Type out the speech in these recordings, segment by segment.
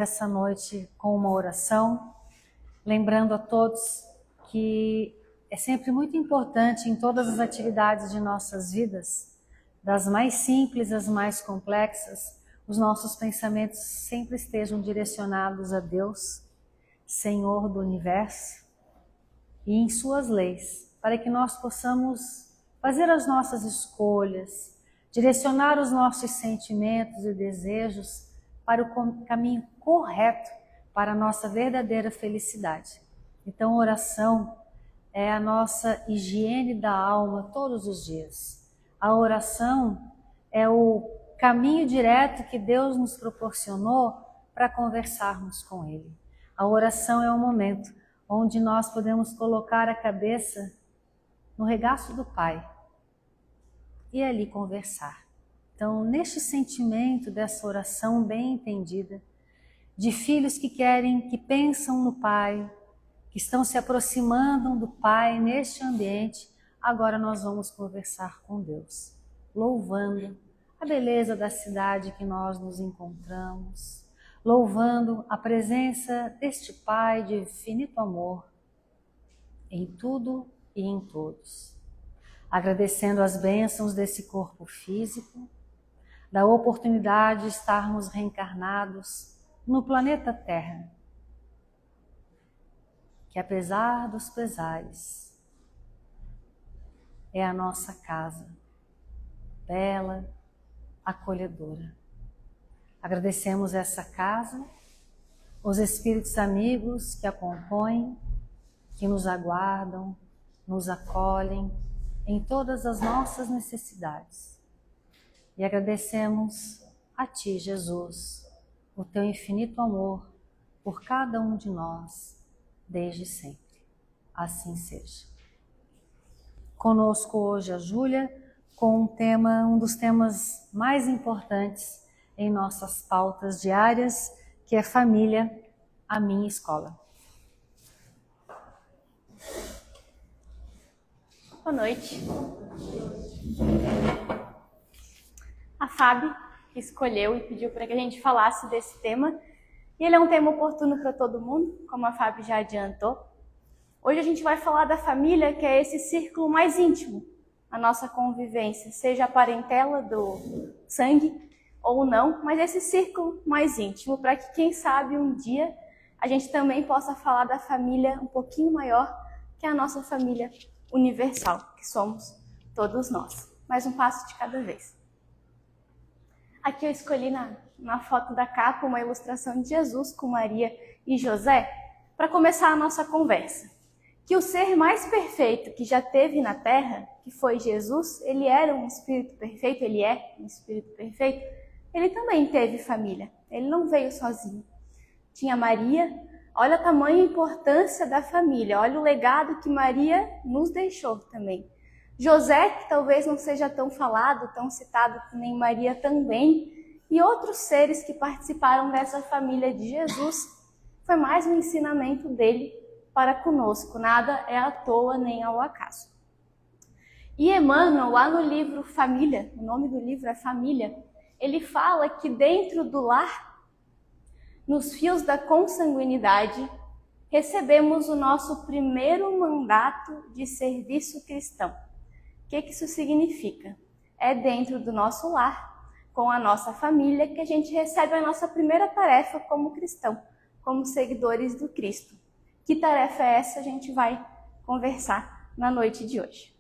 essa noite com uma oração, lembrando a todos que é sempre muito importante em todas as atividades de nossas vidas, das mais simples às mais complexas, os nossos pensamentos sempre estejam direcionados a Deus, Senhor do Universo, e em suas leis, para que nós possamos fazer as nossas escolhas, direcionar os nossos sentimentos e desejos para o caminho correto para a nossa verdadeira felicidade. Então, oração é a nossa higiene da alma todos os dias. A oração é o caminho direto que Deus nos proporcionou para conversarmos com Ele. A oração é o momento onde nós podemos colocar a cabeça no regaço do Pai e ali conversar. Então, neste sentimento dessa oração bem entendida, de filhos que querem, que pensam no Pai, que estão se aproximando do Pai neste ambiente, agora nós vamos conversar com Deus, louvando a beleza da cidade que nós nos encontramos, louvando a presença deste Pai de infinito amor em tudo e em todos, agradecendo as bênçãos desse corpo físico, da oportunidade de estarmos reencarnados no planeta Terra, que apesar dos pesares, é a nossa casa, bela, acolhedora. Agradecemos essa casa, os espíritos amigos que a compõem, que nos aguardam, nos acolhem em todas as nossas necessidades. E agradecemos a Ti, Jesus, o Teu infinito amor por cada um de nós, desde sempre. Assim seja. Conosco hoje a Júlia, com um dos temas mais importantes em nossas pautas diárias, que é família, a minha escola. Boa noite. A Fábio escolheu e pediu para que a gente falasse desse tema. E ele é um tema oportuno para todo mundo, como a Fábio já adiantou. Hoje a gente vai falar da família, que é esse círculo mais íntimo, a nossa convivência, seja a parentela do sangue ou não, mas esse círculo mais íntimo, para que quem sabe um dia a gente também possa falar da família um pouquinho maior, que é a nossa família universal, que somos todos nós. Mais um passo de cada vez. Aqui eu escolhi na foto da capa uma ilustração de Jesus com Maria e José para começar a nossa conversa. Que o ser mais perfeito que já teve na Terra, que foi Jesus, ele era um espírito perfeito, ele é um espírito perfeito, ele também teve família, ele não veio sozinho. Tinha Maria, olha a tamanha importância da família, olha o legado que Maria nos deixou também. José, que talvez não seja tão falado, tão citado que nem Maria também, e outros seres que participaram dessa família de Jesus, foi mais um ensinamento dele para conosco, nada é à toa nem ao acaso. E Emmanuel, lá no livro Família, o nome do livro é Família, ele fala que dentro do lar, nos fios da consanguinidade, recebemos o nosso primeiro mandato de serviço cristão. O que isso significa? É dentro do nosso lar, com a nossa família, que a gente recebe a nossa primeira tarefa como cristão, como seguidores do Cristo. Que tarefa é essa? A gente vai conversar na noite de hoje.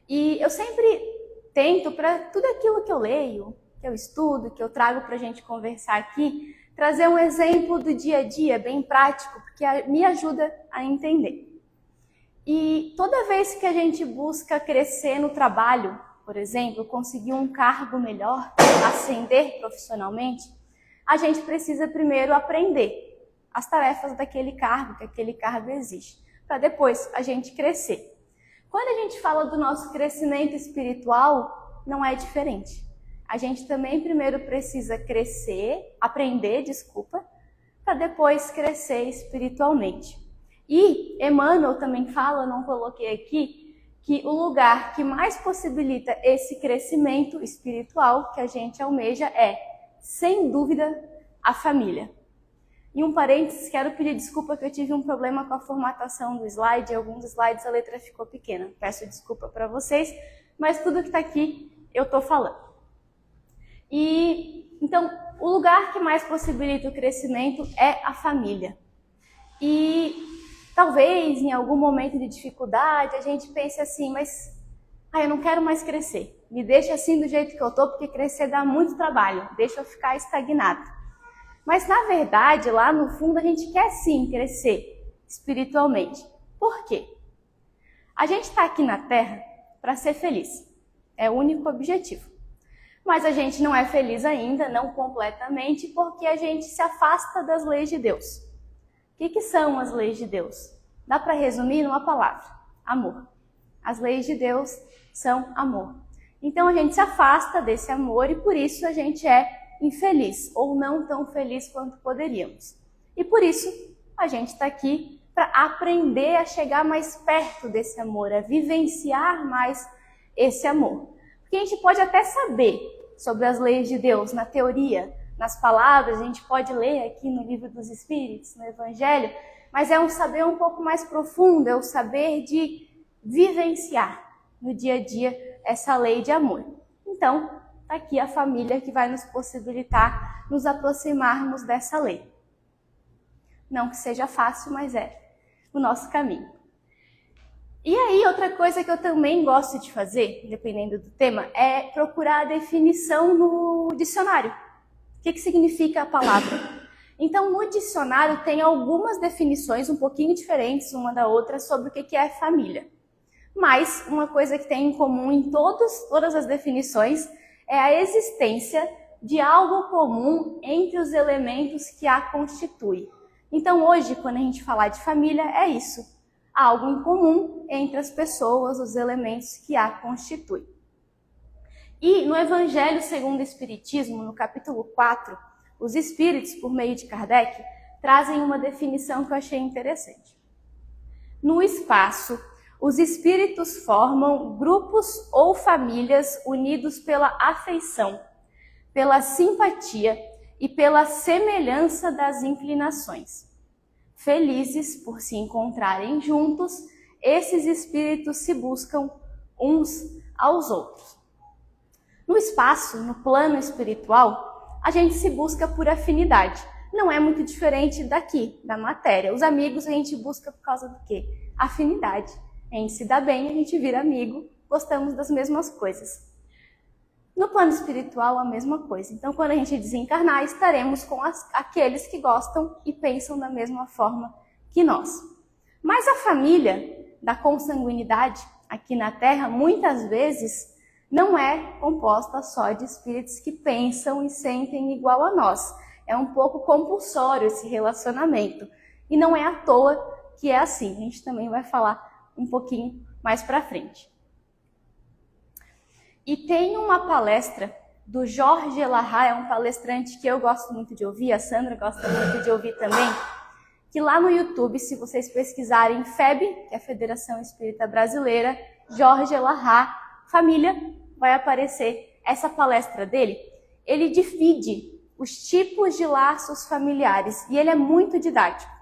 E eu sempre tento, para tudo aquilo que eu leio, que eu estudo, que eu trago para a gente conversar aqui, trazer um exemplo do dia a dia, bem prático, porque me ajuda a entender. E toda vez que a gente busca crescer no trabalho, por exemplo, conseguir um cargo melhor, ascender profissionalmente, a gente precisa primeiro aprender as tarefas daquele cargo, que aquele cargo exige, para depois a gente crescer. Quando a gente fala do nosso crescimento espiritual, não é diferente. A gente também primeiro precisa crescer, aprender, para depois crescer espiritualmente. E Emmanuel também fala, não coloquei aqui, que o lugar que mais possibilita esse crescimento espiritual que a gente almeja é, sem dúvida, a família. E um parênteses, quero pedir desculpa que eu tive um problema com a formatação do slide. Em alguns slides a letra ficou pequena. Peço desculpa para vocês, mas tudo que está aqui eu estou falando. E então, o lugar que mais possibilita o crescimento é a família. E talvez em algum momento de dificuldade a gente pense assim, mas eu não quero mais crescer. Me deixa assim do jeito que eu estou, porque crescer dá muito trabalho. Deixa eu ficar estagnado. Mas na verdade, lá no fundo, a gente quer sim crescer espiritualmente. Por quê? A gente está aqui na Terra para ser feliz. É o único objetivo. Mas a gente não é feliz ainda, não completamente, porque a gente se afasta das leis de Deus. O que são as leis de Deus? Dá para resumir numa palavra: amor. As leis de Deus são amor. Então a gente se afasta desse amor e por isso a gente é infeliz, ou não tão feliz quanto poderíamos. E por isso a gente está aqui para aprender a chegar mais perto desse amor, a vivenciar mais esse amor. Porque a gente pode até saber sobre as leis de Deus na teoria, nas palavras, a gente pode ler aqui no Livro dos Espíritos, no Evangelho, mas é um saber um pouco mais profundo, é o saber de vivenciar no dia a dia essa lei de amor. Então, está aqui a família que vai nos possibilitar nos aproximarmos dessa lei. Não que seja fácil, mas é o nosso caminho. E aí, outra coisa que eu também gosto de fazer, dependendo do tema, é procurar a definição no dicionário. O que significa a palavra? Então, no dicionário tem algumas definições um pouquinho diferentes uma da outra sobre o que é família. Mas uma coisa que tem em comum em todas as definições é a existência de algo comum entre os elementos que a constituem. Então, hoje, quando a gente falar de família, é isso. Algo em comum entre as pessoas, os elementos que a constituem. E no Evangelho segundo o Espiritismo, no capítulo 4, os Espíritos, por meio de Kardec, trazem uma definição que eu achei interessante. No espaço, os espíritos formam grupos ou famílias unidos pela afeição, pela simpatia e pela semelhança das inclinações. Felizes por se encontrarem juntos, esses espíritos se buscam uns aos outros. No espaço, no plano espiritual, a gente se busca por afinidade. Não é muito diferente daqui, da matéria. Os amigos a gente busca por causa do quê? Afinidade. A gente se dá bem, a gente vira amigo, gostamos das mesmas coisas. No plano espiritual, a mesma coisa. Então, quando a gente desencarnar, estaremos com aqueles que gostam e pensam da mesma forma que nós. Mas a família da consanguinidade aqui na Terra, muitas vezes, não é composta só de espíritos que pensam e sentem igual a nós. É um pouco compulsório esse relacionamento. E não é à toa que é assim. A gente também vai falar um pouquinho mais para frente. E tem uma palestra do Jorge Larra, é um palestrante que eu gosto muito de ouvir, a Sandra gosta muito de ouvir também, que lá no YouTube, se vocês pesquisarem FEB, que é a Federação Espírita Brasileira, Jorge Larra, família, vai aparecer essa palestra dele. Ele divide os tipos de laços familiares e ele é muito didático.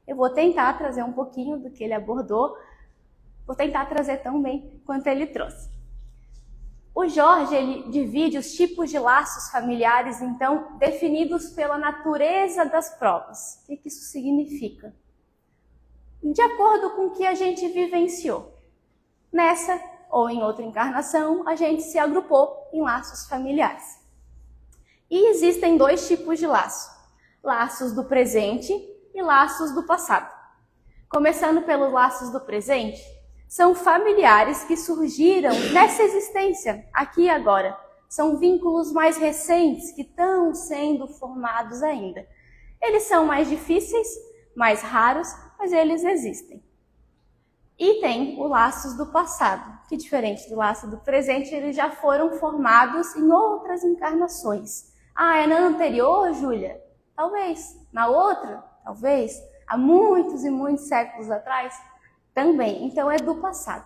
Eu vou tentar trazer um pouquinho do que ele abordou, vou tentar trazer tão bem quanto ele trouxe. O Jorge, ele divide os tipos de laços familiares, então, definidos pela natureza das provas. O que isso significa? De acordo com o que a gente vivenciou. Nessa ou em outra encarnação, a gente se agrupou em laços familiares. E existem dois tipos de laço. Laços do presente e laços do passado. Começando pelos laços do presente, são familiares que surgiram nessa existência, aqui e agora. São vínculos mais recentes que estão sendo formados ainda. Eles são mais difíceis, mais raros, mas eles existem. E tem os laços do passado, que diferente do laço do presente, eles já foram formados em outras encarnações. Ah, é na anterior, Júlia? Talvez. Na outra? Talvez. Há muitos e muitos séculos atrás? Também. Então é do passado.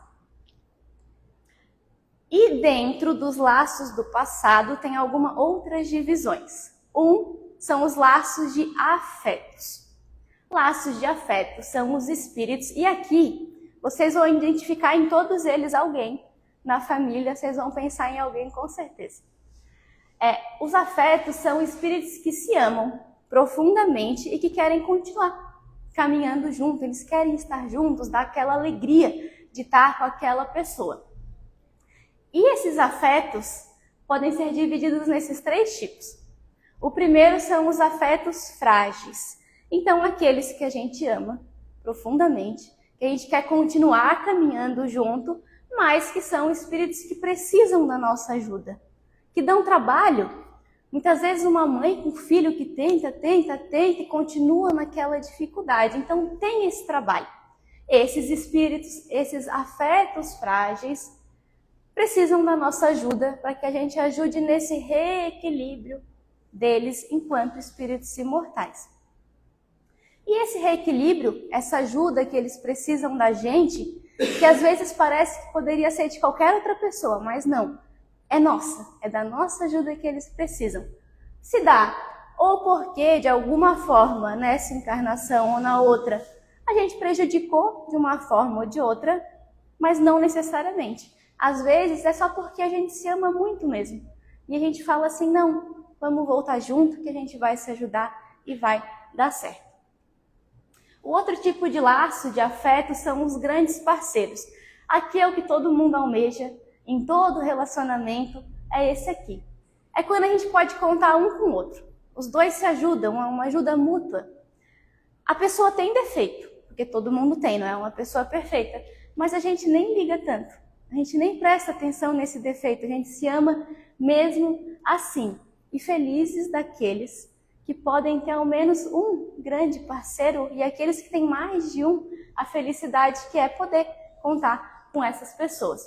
E dentro dos laços do passado tem algumas outras divisões. Um são os laços de afetos. Laços de afetos são os espíritos, e aqui vocês vão identificar em todos eles alguém. Na família, vocês vão pensar em alguém com certeza. Os afetos são espíritos que se amam profundamente e que querem continuar caminhando juntos. Eles querem estar juntos, dar aquela alegria de estar com aquela pessoa. E esses afetos podem ser divididos nesses 3 tipos. O primeiro são os afetos frágeis. Então, aqueles que a gente ama profundamente, que a gente quer continuar caminhando junto, mas que são espíritos que precisam da nossa ajuda, que dão trabalho. Muitas vezes uma mãe com um filho que tenta e continua naquela dificuldade. Então, tem esse trabalho. Esses espíritos, esses afetos frágeis, precisam da nossa ajuda para que a gente ajude nesse reequilíbrio deles enquanto espíritos imortais. E esse reequilíbrio, essa ajuda que eles precisam da gente, que às vezes parece que poderia ser de qualquer outra pessoa, mas não, é nossa, é da nossa ajuda que eles precisam. Se dá, ou porque de alguma forma, nessa encarnação ou na outra, a gente prejudicou de uma forma ou de outra, mas não necessariamente. Às vezes é só porque a gente se ama muito mesmo. E a gente fala assim, não, vamos voltar junto que a gente vai se ajudar e vai dar certo. O outro tipo de laço de afeto são os grandes parceiros. Aqui é o que todo mundo almeja, em todo relacionamento, é esse aqui. É quando a gente pode contar um com o outro. Os dois se ajudam, é uma ajuda mútua. A pessoa tem defeito, porque todo mundo tem, não é uma pessoa perfeita, mas a gente nem liga tanto. A gente nem presta atenção nesse defeito, a gente se ama mesmo assim. E felizes daqueles que podem ter ao menos um grande parceiro e aqueles que têm mais de um, a felicidade que é poder contar com essas pessoas.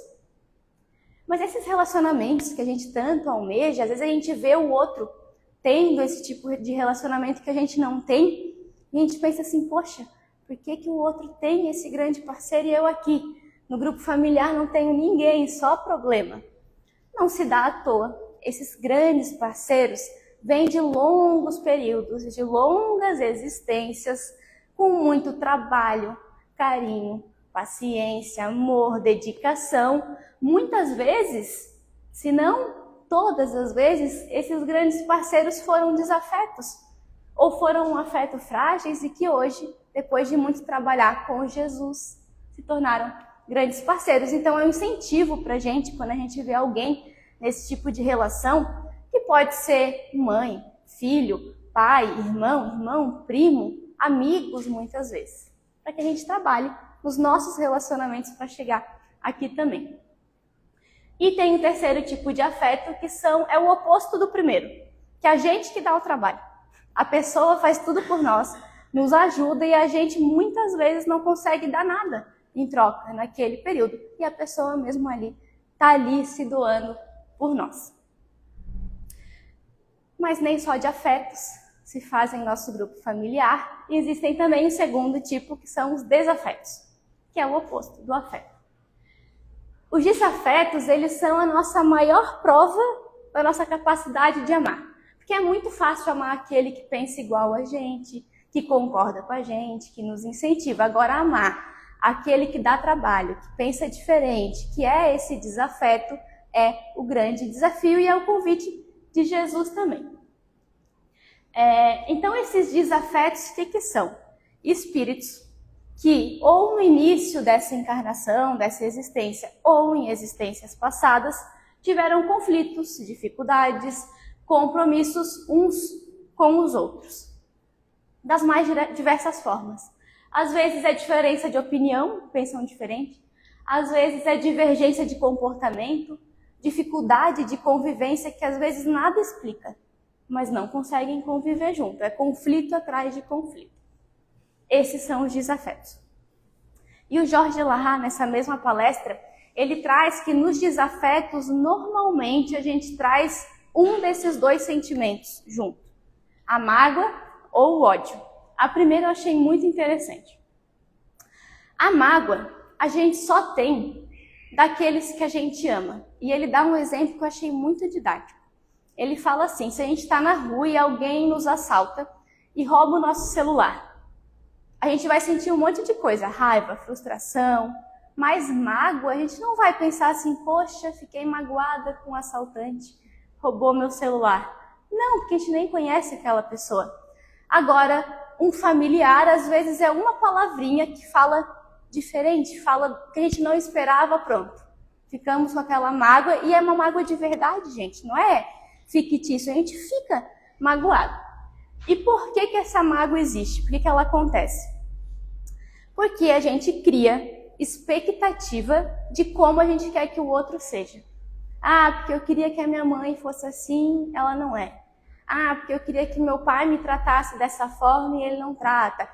Mas esses relacionamentos que a gente tanto almeja, às vezes a gente vê o outro tendo esse tipo de relacionamento que a gente não tem e a gente pensa assim, poxa, por que o outro tem esse grande parceiro e eu aqui? No grupo familiar não tenho ninguém, só problema. Não se dá à toa. Esses grandes parceiros vêm de longos períodos, de longas existências, com muito trabalho, carinho, paciência, amor, dedicação. Muitas vezes, se não todas as vezes, esses grandes parceiros foram desafetos, ou foram afetos frágeis e que hoje, depois de muito trabalhar com Jesus, se tornaram grandes parceiros. Então é um incentivo para a gente, quando a gente vê alguém nesse tipo de relação, que pode ser mãe, filho, pai, irmão, primo, amigos muitas vezes, para que a gente trabalhe nos nossos relacionamentos para chegar aqui também. E tem o terceiro tipo de afeto, que é o oposto do primeiro, que é a gente que dá o trabalho. A pessoa faz tudo por nós, nos ajuda e a gente muitas vezes não consegue dar nada em troca naquele período. E a pessoa mesmo ali está ali se doando por nós. Mas nem só de afetos se fazem em nosso grupo familiar. E existem também o segundo tipo, que são os desafetos, que é o oposto do afeto. Os desafetos, eles são a nossa maior prova da nossa capacidade de amar. Porque é muito fácil amar aquele que pensa igual a gente, que concorda com a gente, que nos incentiva. Agora, amar aquele que dá trabalho, que pensa diferente, que é esse desafeto, é o grande desafio e é o convite de Jesus também. Então, esses desafetos, o que são? Espíritos que, ou no início dessa encarnação, dessa existência, ou em existências passadas, tiveram conflitos, dificuldades, compromissos uns com os outros, das mais diversas formas. Às vezes é diferença de opinião, pensam diferente. Às vezes é divergência de comportamento, dificuldade de convivência que às vezes nada explica, mas não conseguem conviver junto. É conflito atrás de conflito. Esses são os desafetos. E o Jorge Lahar, nessa mesma palestra, ele traz que nos desafetos, normalmente, a gente traz um desses dois sentimentos junto. A mágoa ou o ódio. A primeira eu achei muito interessante. A mágoa, a gente só tem daqueles que a gente ama. E ele dá um exemplo que eu achei muito didático. Ele fala assim: se a gente está na rua e alguém nos assalta e rouba o nosso celular, a gente vai sentir um monte de coisa, raiva, frustração, mas mágoa, a gente não vai pensar assim: poxa, fiquei magoada com o assaltante, roubou meu celular. Não, porque a gente nem conhece aquela pessoa. Agora, um familiar, às vezes, é uma palavrinha que fala diferente, fala que a gente não esperava, pronto. Ficamos com aquela mágoa, e é uma mágoa de verdade, gente, não é fictício, a gente fica magoado. E por que essa mágoa existe? Por que ela acontece? Porque a gente cria expectativa de como a gente quer que o outro seja. Ah, porque eu queria que a minha mãe fosse assim, ela não é. Ah, porque eu queria que meu pai me tratasse dessa forma e ele não trata.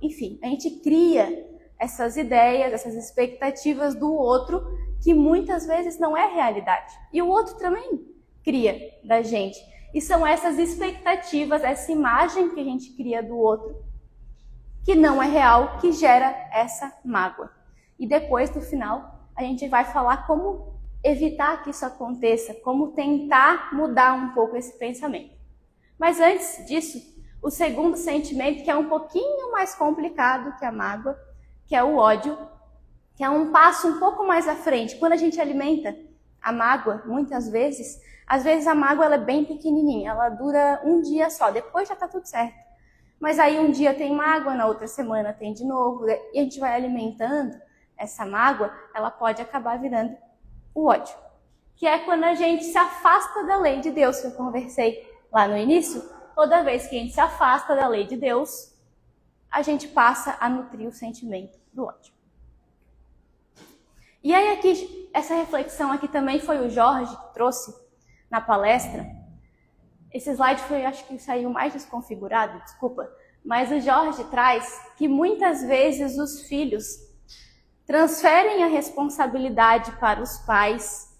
Enfim, a gente cria essas ideias, essas expectativas do outro que muitas vezes não é realidade. E o outro também cria da gente. E são essas expectativas, essa imagem que a gente cria do outro, que não é real, que gera essa mágoa. E depois, no final, a gente vai falar como evitar que isso aconteça, como tentar mudar um pouco esse pensamento. Mas antes disso, o segundo sentimento, que é um pouquinho mais complicado que a mágoa, que é o ódio, que é um passo um pouco mais à frente. Quando a gente alimenta a mágoa, muitas vezes, às vezes a mágoa ela é bem pequenininha, ela dura um dia só, depois já está tudo certo. Mas aí um dia tem mágoa, na outra semana tem de novo, e a gente vai alimentando essa mágoa, ela pode acabar virando o ódio, que é quando a gente se afasta da lei de Deus, que eu conversei lá no início. Toda vez que a gente se afasta da lei de Deus, a gente passa a nutrir o sentimento do ódio. E aí aqui, essa reflexão aqui também foi o Jorge que trouxe na palestra. Esse slide foi, acho que saiu mais desconfigurado, desculpa, mas o Jorge traz que muitas vezes os filhos transferem a responsabilidade para os pais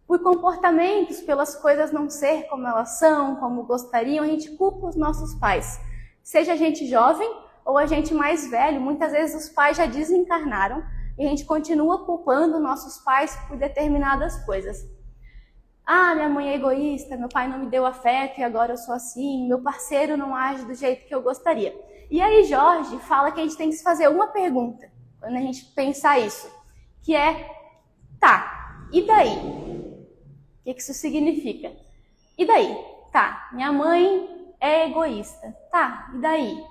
por comportamentos, pelas coisas não ser como elas são, como gostariam. A gente culpa os nossos pais, seja a gente jovem ou a gente mais velho. Muitas vezes os pais já desencarnaram e a gente continua culpando nossos pais por determinadas coisas. Ah, minha mãe é egoísta, meu pai não me deu afeto e agora eu sou assim, meu parceiro não age do jeito que eu gostaria. E aí Jorge fala que a gente tem que se fazer uma pergunta quando a gente pensar isso, que é: tá, e daí? O que isso significa? E daí? Tá, minha mãe é egoísta. Tá, e daí?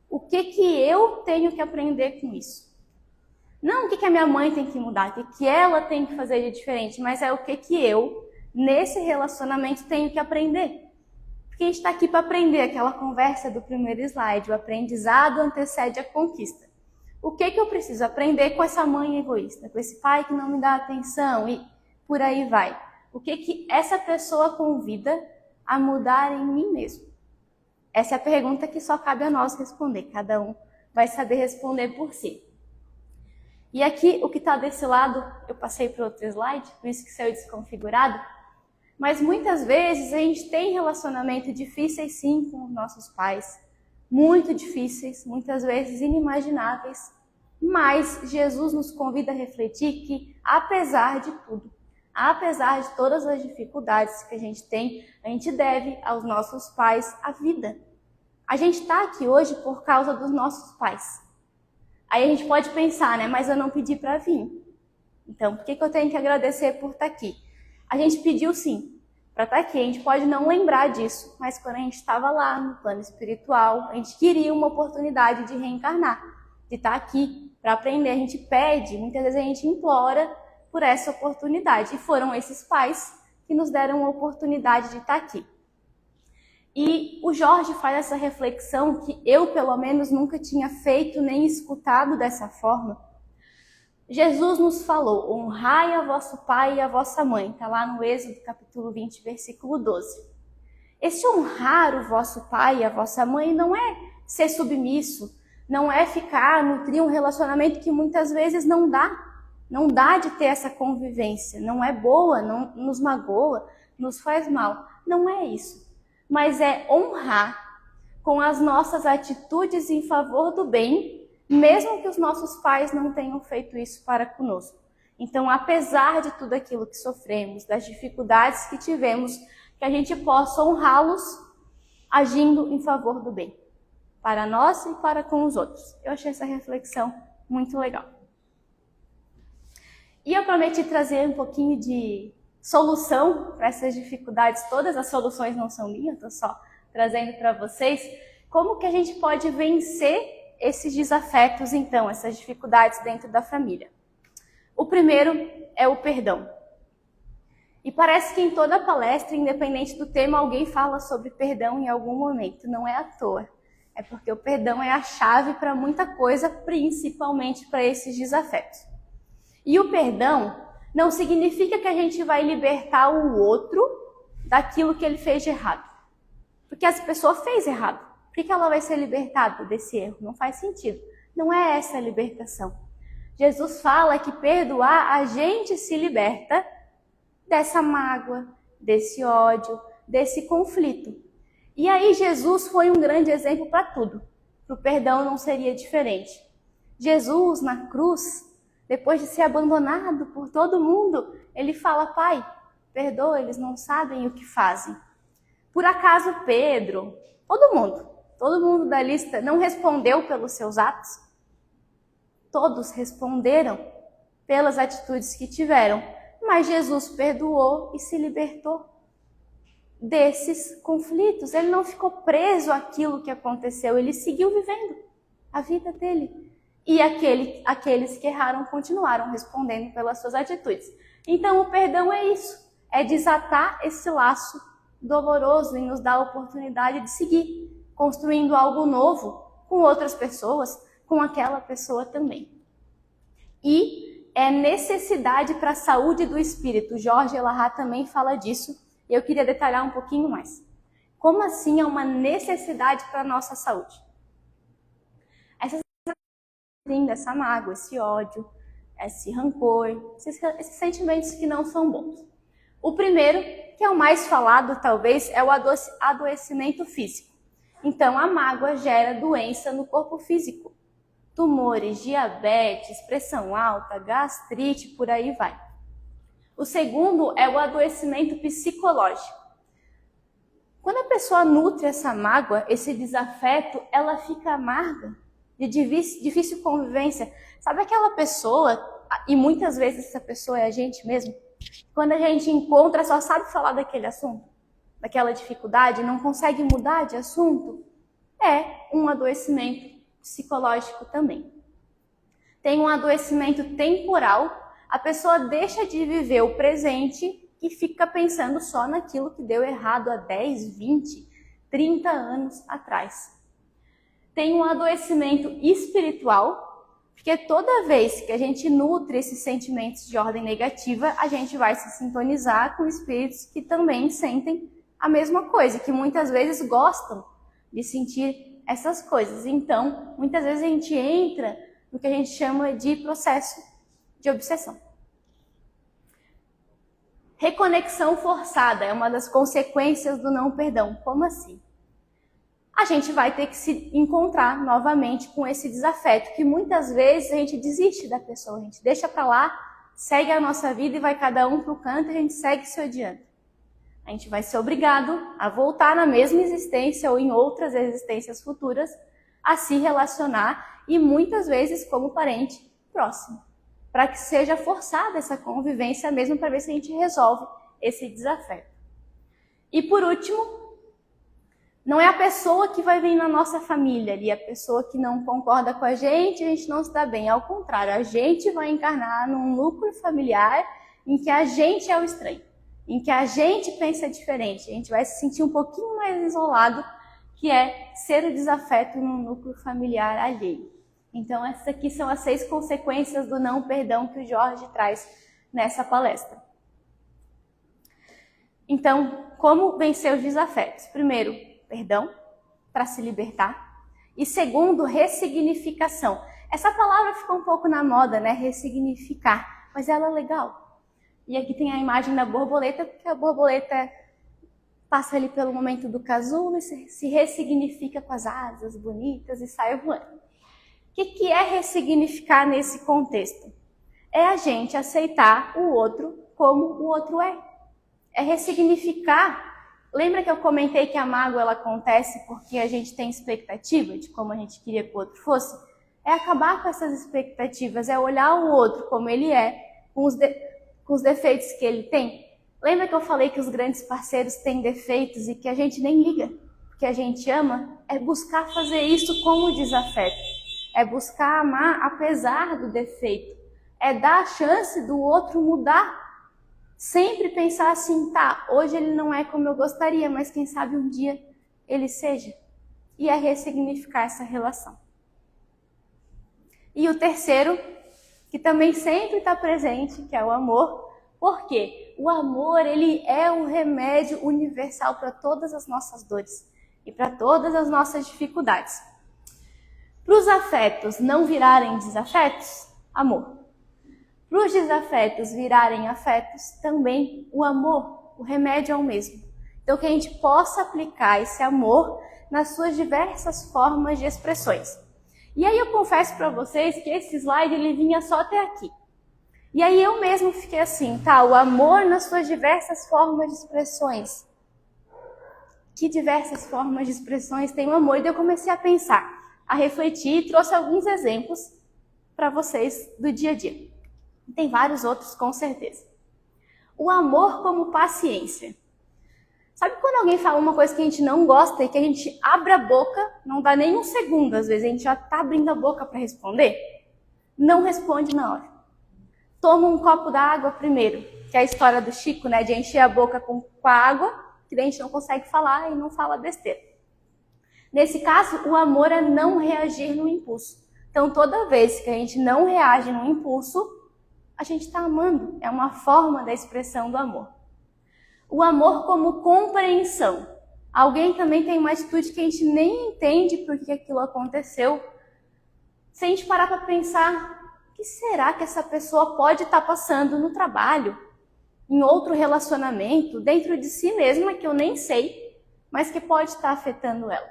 O que eu tenho que aprender com isso? Não o que a minha mãe tem que mudar, o que ela tem que fazer de diferente, mas é o que eu, nesse relacionamento, tenho que aprender. Porque a gente está aqui para aprender, aquela conversa do primeiro slide, o aprendizado antecede a conquista. O que eu preciso aprender com essa mãe egoísta, com esse pai que não me dá atenção e por aí vai? O que essa pessoa convida a mudar em mim mesmo? Essa é a pergunta que só cabe a nós responder, cada um vai saber responder por si. E aqui, o que está desse lado, eu passei para outro slide, por isso que saiu desconfigurado, mas muitas vezes a gente tem relacionamentos difíceis sim com os nossos pais, muito difíceis, muitas vezes inimagináveis, mas Jesus nos convida a refletir que, apesar de tudo, apesar de todas as dificuldades que a gente tem, a gente deve aos nossos pais a vida. A gente está aqui hoje por causa dos nossos pais. Aí a gente pode pensar, né? Mas eu não pedi para vir. Então, por que eu tenho que agradecer por estar aqui? A gente pediu sim para estar aqui. A gente pode não lembrar disso, mas quando a gente estava lá no plano espiritual, a gente queria uma oportunidade de reencarnar, de estar aqui para aprender. A gente pede, muitas vezes a gente implora por essa oportunidade. E foram esses pais que nos deram a oportunidade de estar aqui. E o Jorge faz essa reflexão que eu, pelo menos, nunca tinha feito nem escutado dessa forma. Jesus nos falou: honrai a vosso pai e a vossa mãe. Está lá no Êxodo, capítulo 20, versículo 12. Esse honrar o vosso pai e a vossa mãe não é ser submisso, não é nutrir um relacionamento que muitas vezes não dá de ter essa convivência, não é boa, não nos magoa, nos faz mal. Não é isso. Mas é honrar com as nossas atitudes em favor do bem, mesmo que os nossos pais não tenham feito isso para conosco. Então, apesar de tudo aquilo que sofremos, das dificuldades que tivemos, que a gente possa honrá-los agindo em favor do bem, para nós e para com os outros. Eu achei essa reflexão muito legal. E eu prometi trazer um pouquinho de solução para essas dificuldades. Todas as soluções não são minhas, estou só trazendo para vocês como que a gente pode vencer esses desafetos, então, essas dificuldades dentro da família. O primeiro é o perdão. E parece que em toda palestra, independente do tema, alguém fala sobre perdão em algum momento. Não é à toa. É porque o perdão é a chave para muita coisa, principalmente para esses desafetos. E o perdão não significa que a gente vai libertar o outro daquilo que ele fez de errado. Porque essa pessoa fez errado. Por que ela vai ser libertada desse erro? Não faz sentido. Não é essa a libertação. Jesus fala que perdoar, a gente se liberta dessa mágoa, desse ódio, desse conflito. E aí Jesus foi um grande exemplo para tudo. Para o perdão não seria diferente. Jesus, na cruz, depois de ser abandonado por todo mundo, ele fala: Pai, perdoa, eles não sabem o que fazem. Por acaso Pedro, todo mundo da lista não respondeu pelos seus atos? Todos responderam pelas atitudes que tiveram, mas Jesus perdoou e se libertou desses conflitos. Ele não ficou preso àquilo que aconteceu, ele seguiu vivendo a vida dele. E aqueles que erraram continuaram respondendo pelas suas atitudes. Então o perdão é isso, é desatar esse laço doloroso e nos dar a oportunidade de seguir, construindo algo novo com outras pessoas, com aquela pessoa também. E é necessidade para a saúde do espírito. Jorge Elahá também fala disso, e eu queria detalhar um pouquinho mais. Como assim é uma necessidade para a nossa saúde? Essa mágoa, esse ódio, esse rancor, esses sentimentos que não são bons. O primeiro, que é o mais falado talvez, é o adoecimento físico. Então a mágoa gera doença no corpo físico. Tumores, diabetes, pressão alta, gastrite, por aí vai. O segundo é o adoecimento psicológico. Quando a pessoa nutre essa mágoa, esse desafeto, ela fica amarga, de difícil convivência. Sabe aquela pessoa, e muitas vezes essa pessoa é a gente mesmo, quando a gente encontra, só sabe falar daquele assunto, daquela dificuldade, não consegue mudar de assunto? É um adoecimento psicológico também. Tem um adoecimento temporal, a pessoa deixa de viver o presente e fica pensando só naquilo que deu errado há 10, 20, 30 anos atrás. Tem um adoecimento espiritual, porque toda vez que a gente nutre esses sentimentos de ordem negativa, a gente vai se sintonizar com espíritos que também sentem a mesma coisa, que muitas vezes gostam de sentir essas coisas. Então, muitas vezes a gente entra no que a gente chama de processo de obsessão. Reconexão forçada é uma das consequências do não perdão. Como assim? A gente vai ter que se encontrar novamente com esse desafeto, que muitas vezes a gente desiste da pessoa, a gente deixa pra lá, segue a nossa vida e vai cada um pro canto e a gente segue se odiando. A gente vai ser obrigado a voltar na mesma existência ou em outras existências futuras a se relacionar e muitas vezes como parente próximo, para que seja forçada essa convivência mesmo para ver se a gente resolve esse desafeto. E por último, não é a pessoa que vai vir na nossa família ali, a pessoa que não concorda com a gente não se dá bem. Ao contrário, a gente vai encarnar num núcleo familiar em que a gente é o estranho, em que a gente pensa diferente, a gente vai se sentir um pouquinho mais isolado, que é ser o desafeto num núcleo familiar alheio. Então essas aqui são as 6 consequências do não perdão que o Jorge traz nessa palestra. Então, como vencer os desafetos? Primeiro, perdão, para se libertar. E segundo, ressignificação. Essa palavra ficou um pouco na moda, né? Ressignificar, mas ela é legal. E aqui tem a imagem da borboleta, porque a borboleta passa ali pelo momento do casulo e se ressignifica com as asas bonitas e sai voando. O que é ressignificar nesse contexto? É a gente aceitar o outro como o outro é. É ressignificar Lembra que eu comentei que a mágoa ela acontece porque a gente tem expectativa de como a gente queria que o outro fosse? É acabar com essas expectativas, é olhar o outro como ele é, com os defeitos que ele tem. Lembra que eu falei que os grandes parceiros têm defeitos e que a gente nem liga? Que a gente ama? É buscar fazer isso com o desafeto. É buscar amar apesar do defeito. É dar a chance do outro mudar. Sempre pensar assim, tá, hoje ele não é como eu gostaria, mas quem sabe um dia ele seja. E é ressignificar essa relação. E o terceiro, que também sempre está presente, que é o amor. Por quê? O amor, ele é um remédio universal para todas as nossas dores e para todas as nossas dificuldades. Para os afetos não virarem desafetos, amor. Para os desafetos virarem afetos, também o amor, o remédio é o mesmo. Então, que a gente possa aplicar esse amor nas suas diversas formas de expressões. E aí eu confesso para vocês que esse slide ele vinha só até aqui. E aí eu mesmo fiquei assim, tá, o amor nas suas diversas formas de expressões. Que diversas formas de expressões tem o amor? E daí eu comecei a pensar, a refletir e trouxe alguns exemplos para vocês do dia a dia. Tem vários outros, com certeza. O amor como paciência. Sabe quando alguém fala uma coisa que a gente não gosta e que a gente abre a boca, não dá nem um segundo, às vezes a gente já está abrindo a boca para responder? Não responde na hora. Toma um copo d'água primeiro, que é a história do Chico, né, de encher a boca com a água, que daí a gente não consegue falar e não fala besteira. Nesse caso, o amor é não reagir no impulso. Então, toda vez que a gente não reage no impulso, a gente está amando, é uma forma da expressão do amor. O amor como compreensão. Alguém também tem uma atitude que a gente nem entende por que aquilo aconteceu. Se a gente parar para pensar, o que será que essa pessoa pode estar passando no trabalho, em outro relacionamento, dentro de si mesma, que eu nem sei, mas que pode estar afetando ela.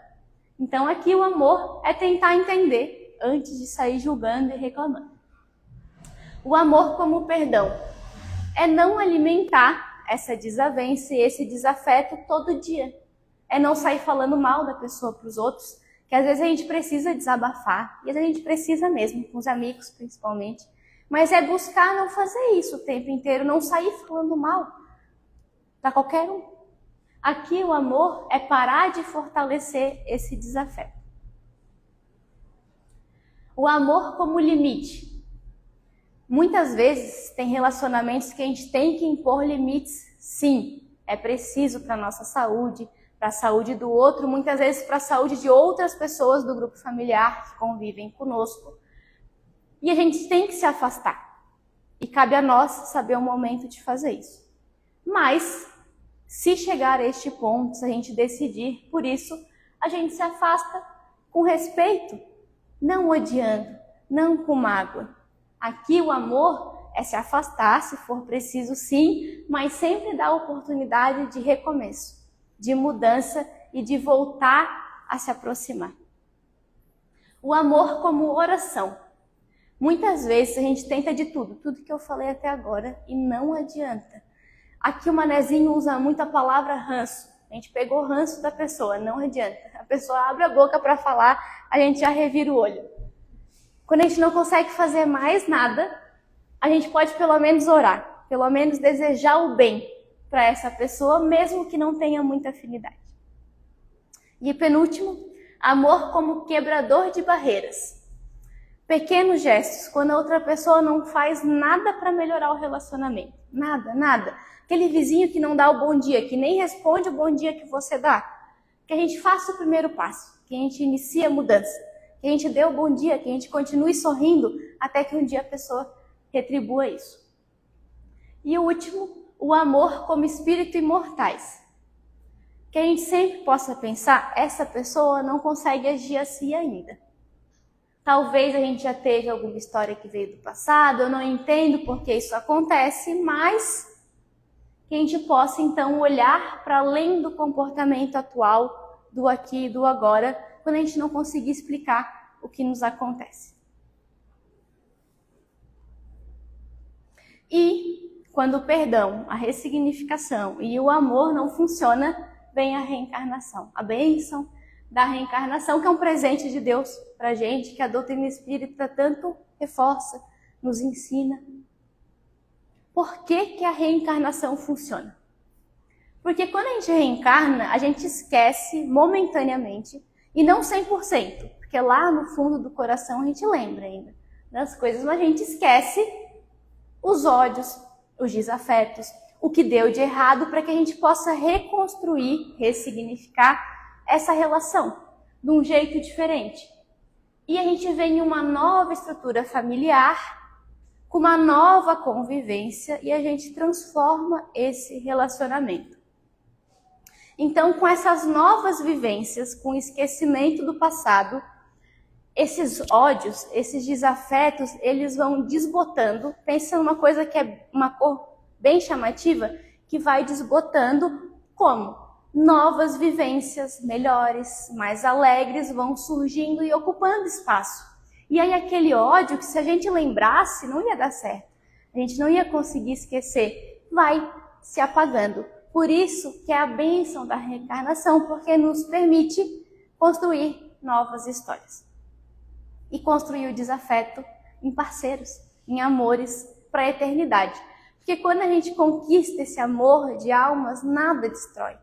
Então aqui o amor é tentar entender antes de sair julgando e reclamando. O amor como perdão é não alimentar essa desavença e esse desafeto todo dia. É não sair falando mal da pessoa para os outros, que às vezes a gente precisa desabafar, e às vezes a gente precisa mesmo, com os amigos principalmente. Mas é buscar não fazer isso o tempo inteiro, não sair falando mal para qualquer um. Aqui o amor é parar de fortalecer esse desafeto. O amor como limite. Muitas vezes tem relacionamentos que a gente tem que impor limites, sim. É preciso para a nossa saúde, para a saúde do outro, muitas vezes para a saúde de outras pessoas do grupo familiar que convivem conosco. E a gente tem que se afastar. E cabe a nós saber o momento de fazer isso. Mas, se chegar a este ponto, se a gente decidir por isso, a gente se afasta com respeito, não odiando, não com mágoa. Aqui o amor é se afastar, se for preciso sim, mas sempre dá a oportunidade de recomeço, de mudança e de voltar a se aproximar. O amor como oração. Muitas vezes a gente tenta de tudo que eu falei até agora e não adianta. Aqui o Manezinho usa muito a palavra ranço. A gente pegou o ranço da pessoa, não adianta. A pessoa abre a boca para falar, a gente já revira o olho. Quando a gente não consegue fazer mais nada, a gente pode pelo menos orar, pelo menos desejar o bem para essa pessoa, mesmo que não tenha muita afinidade. E penúltimo, amor como quebrador de barreiras. Pequenos gestos, quando a outra pessoa não faz nada para melhorar o relacionamento. Nada. Aquele vizinho que não dá o bom dia, que nem responde o bom dia que você dá. Que a gente faça o primeiro passo, que a gente inicie a mudança. Que a gente dê o bom dia, que a gente continue sorrindo até que um dia a pessoa retribua isso. E o último, o amor como espírito imortais. Que a gente sempre possa pensar, essa pessoa não consegue agir assim ainda. Talvez a gente já teve alguma história que veio do passado, eu não entendo por que isso acontece, mas que a gente possa então olhar para além do comportamento atual, do aqui e do agora, quando a gente não conseguir explicar o que nos acontece. E quando o perdão, a ressignificação e o amor não funciona, vem a reencarnação, a bênção da reencarnação, que é um presente de Deus para a gente, que a doutrina espírita tanto reforça, nos ensina. Por que a reencarnação funciona? Porque quando a gente reencarna, a gente esquece momentaneamente, e não 100%, porque lá no fundo do coração a gente lembra ainda das coisas, mas a gente esquece os ódios, os desafetos, o que deu de errado, para que a gente possa reconstruir, ressignificar essa relação de um jeito diferente. E a gente vem em uma nova estrutura familiar, com uma nova convivência, e a gente transforma esse relacionamento. Então, com essas novas vivências, com o esquecimento do passado, esses ódios, esses desafetos, eles vão desbotando. Pensa numa coisa que é uma cor bem chamativa, que vai desbotando como? Novas vivências melhores, mais alegres, vão surgindo e ocupando espaço. E aí aquele ódio que, se a gente lembrasse, não ia dar certo. A gente não ia conseguir esquecer, vai se apagando. Por isso que é a bênção da reencarnação, porque nos permite construir novas histórias. E construir o desafeto em parceiros, em amores para a eternidade. Porque quando a gente conquista esse amor de almas, nada destrói,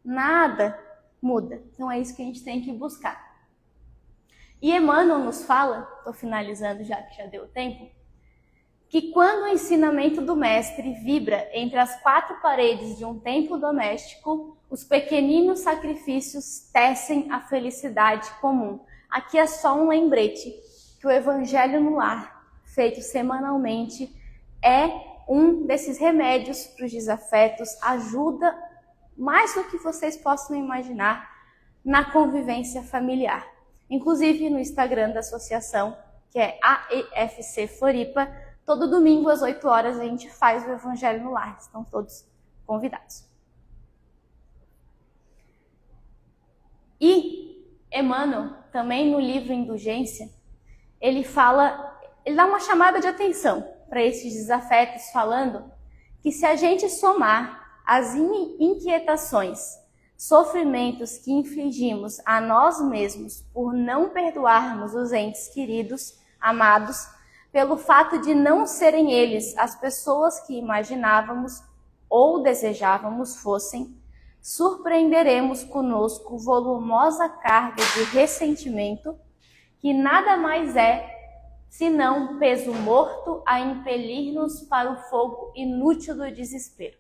nada muda. Então é isso que a gente tem que buscar. E Emmanuel nos fala, estou finalizando já que já deu tempo, que quando o ensinamento do mestre vibra entre as quatro paredes de um templo doméstico, os pequeninos sacrifícios tecem a felicidade comum. Aqui é só um lembrete que o Evangelho no Lar, feito semanalmente, é um desses remédios para os desafetos, ajuda mais do que vocês possam imaginar na convivência familiar. Inclusive no Instagram da associação, que é AEFC Floripa, todo domingo às 8 horas a gente faz o Evangelho no Lar. Estão todos convidados. E Emmanuel, também no livro Indulgência, ele dá uma chamada de atenção para esses desafetos, falando que se a gente somar as inquietações, sofrimentos que infligimos a nós mesmos por não perdoarmos os entes queridos, amados, pelo fato de não serem eles as pessoas que imaginávamos ou desejávamos fossem, surpreenderemos conosco volumosa carga de ressentimento, que nada mais é senão peso morto a impelir-nos para o fogo inútil do desespero.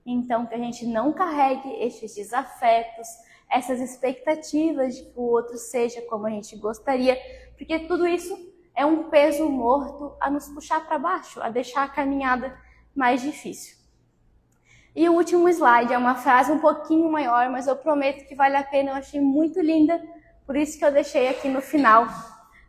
Então, que a gente não carregue estes desafetos, essas expectativas de que o outro seja como a gente gostaria, porque tudo isso é um peso morto a nos puxar para baixo, a deixar a caminhada mais difícil. E o último slide é uma frase um pouquinho maior, mas eu prometo que vale a pena, eu achei muito linda, por isso que eu deixei aqui no final.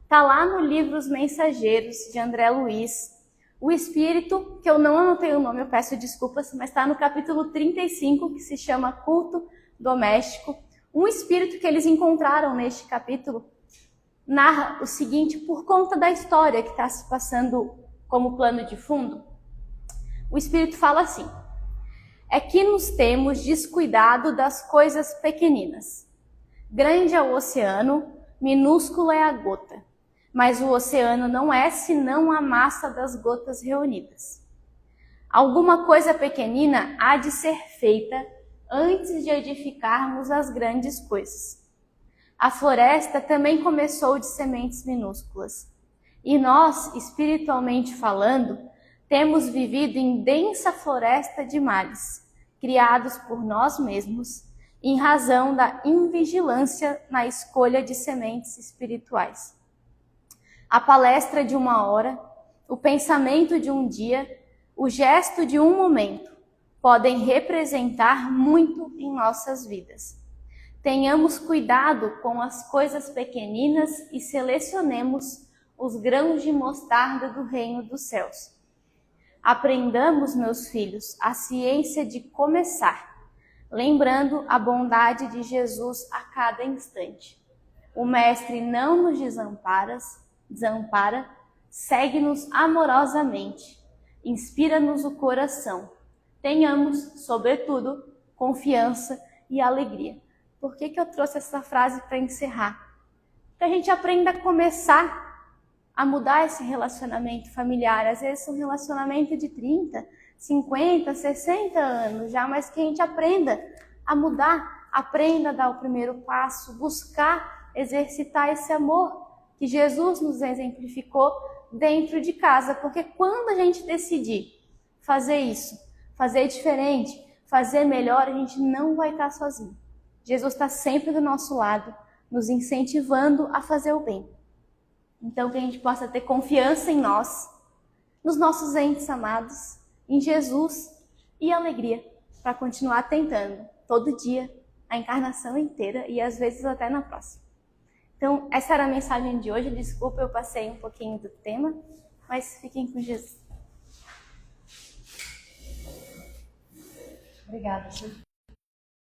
Está lá no livro Os Mensageiros, de André Luiz. O espírito, que eu não anotei o nome, eu peço desculpas, mas está no capítulo 35, que se chama Culto Doméstico. Um espírito que eles encontraram neste capítulo narra o seguinte, por conta da história que está se passando como plano de fundo. O espírito fala assim: é que nos temos descuidado das coisas pequeninas. Grande é o oceano, minúscula é a gota. Mas o oceano não é senão a massa das gotas reunidas. Alguma coisa pequenina há de ser feita antes de edificarmos as grandes coisas. A floresta também começou de sementes minúsculas. E nós, espiritualmente falando, temos vivido em densa floresta de males, criados por nós mesmos, em razão da invigilância na escolha de sementes espirituais. A palestra de uma hora, o pensamento de um dia, o gesto de um momento, podem representar muito em nossas vidas. Tenhamos cuidado com as coisas pequeninas e selecionemos os grãos de mostarda do reino dos céus. Aprendamos, meus filhos, a ciência de começar, lembrando a bondade de Jesus a cada instante. O Mestre não nos desampara, segue-nos amorosamente, inspira-nos o coração. Tenhamos, sobretudo, confiança e alegria. Por que eu trouxe essa frase para encerrar? Que a gente aprenda a começar a mudar esse relacionamento familiar. Às vezes é um relacionamento de 30, 50, 60 anos já, mas que a gente aprenda a mudar, aprenda a dar o primeiro passo, buscar exercitar esse amor que Jesus nos exemplificou dentro de casa. Porque quando a gente decidir fazer isso, fazer diferente, fazer melhor, a gente não vai estar sozinho. Jesus está sempre do nosso lado, nos incentivando a fazer o bem. Então, que a gente possa ter confiança em nós, nos nossos entes amados, em Jesus e alegria para continuar tentando todo dia, a encarnação inteira e às vezes até na próxima. Então, essa era a mensagem de hoje. Desculpa, eu passei um pouquinho do tema, mas fiquem com Jesus. Obrigada, Ju.